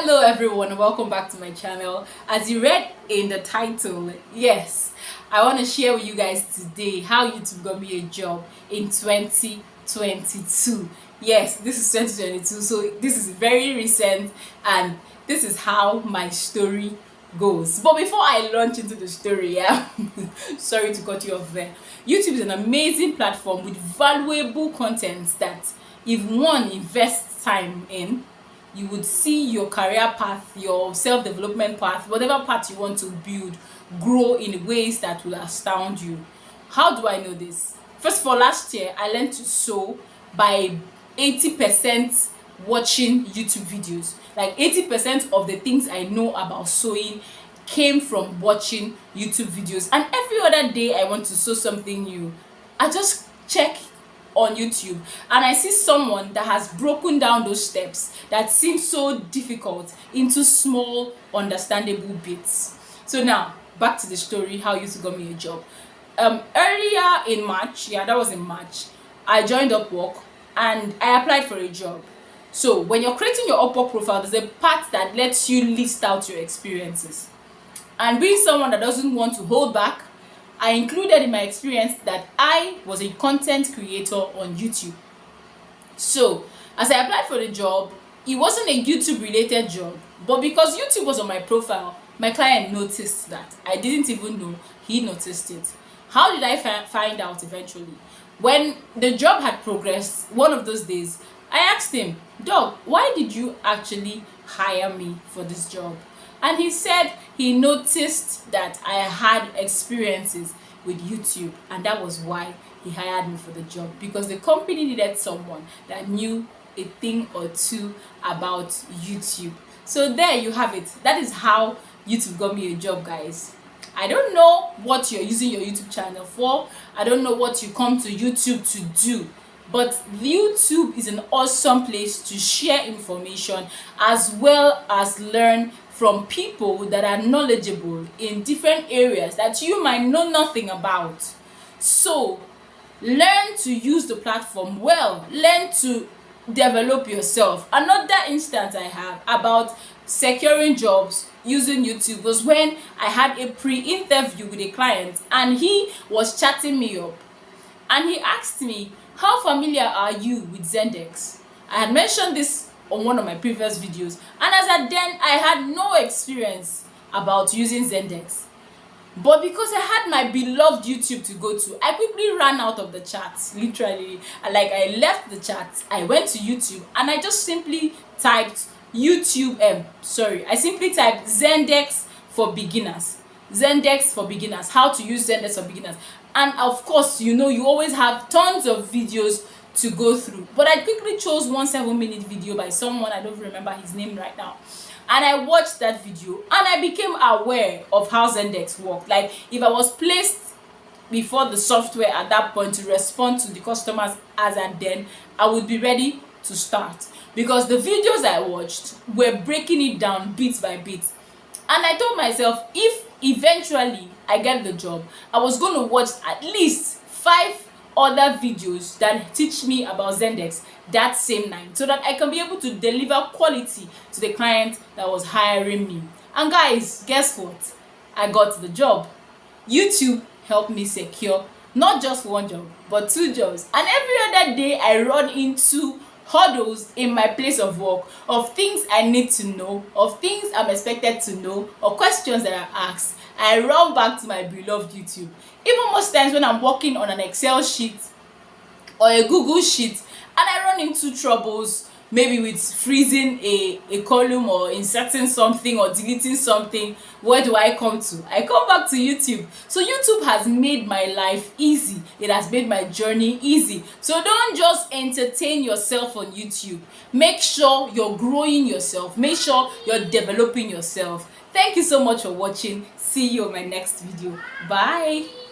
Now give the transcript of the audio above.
Hello everyone, welcome back to my channel. As you read in the title, yes, I want to share with you guys today how YouTube got me a job in 2022. Yes, this is 2022, so this is very recent and this is how my story goes. But before I launch into the story, sorry to cut you off there. YouTube is an amazing platform with valuable content that if one invests time in, you would see your career path, your self-development path, whatever path you want to build, grow in ways that will astound you. How do I know this? First of all, last year I learned to sew by 80% watching YouTube videos. Like 80% of the things I know about sewing came from watching YouTube videos. And every other day I want to sew something new, I just check on YouTube and I see someone that has broken down those steps that seem so difficult into small understandable bits. So now back to the story, how YouTube got me a job. Earlier in March, that was in March, I joined Upwork and I applied for a job. So when you're creating your Upwork profile, there's a part that lets you list out your experiences. And being someone that doesn't want to hold back, I included in my experience that I was a content creator on YouTube. So as I applied for the job, it wasn't a YouTube related job, but because YouTube was on my profile, my client noticed that. I didn't even know he noticed it. How did I find out eventually? When the job had progressed, one of those days, I asked him, "Dog, why did you actually hire me for this job?" And he said he noticed that I had experiences with YouTube, and that was why he hired me for the job, because the company needed someone that knew a thing or two about YouTube. So there you have it. That is how YouTube got me a job, guys. I don't know what you're using your YouTube channel for. I don't know what you come to YouTube to do. But YouTube is an awesome place to share information as well as learn from people that are knowledgeable in different areas that you might know nothing about. So learn to use the platform well, learn to develop yourself. Another instance I have about securing jobs using YouTube was when I had a pre-interview with a client and he was chatting me up and he asked me, "How familiar are you with Zendex?" I had mentioned this on one of my previous videos, and as at then I had no experience about using Zendex. But because I had my beloved YouTube to go to, I quickly ran out of the chat, literally. Like, I left the chat, I went to YouTube and I just simply typed I simply typed Zendex for beginners. Zendex for beginners, how to use Zendex for beginners. And of course, you always have tons of videos to go through. But I quickly chose one 7-minute video by someone, I don't remember his name right now. And I watched that video and I became aware of how Zendex worked. Like, if I was placed before the software at that point to respond to the customers as and then, I would be ready to start. Because the videos I watched were breaking it down bit by bit. And I told myself, if eventually I get the job, I was going to watch at least 5 other videos that teach me about Zendex that same night, so that I can be able to deliver quality to the client that was hiring me. And guys, guess what? I got the job. YouTube helped me secure not just one job, but 2 jobs. And every other day I run into hurdles in my place of work, of things I need to know, of things I'm expected to know, or questions that I ask. I run back to my beloved YouTube. Even most times when I'm working on an Excel sheet or a Google sheet and I run into troubles, maybe with freezing a column or inserting something or deleting something, where do I come to? I come back to YouTube. So YouTube has made my life easy. It has made my journey easy. So don't just entertain yourself on YouTube. Make sure you're growing yourself. Make sure you're developing yourself. Thank you so much for watching. See you on my next video. Bye.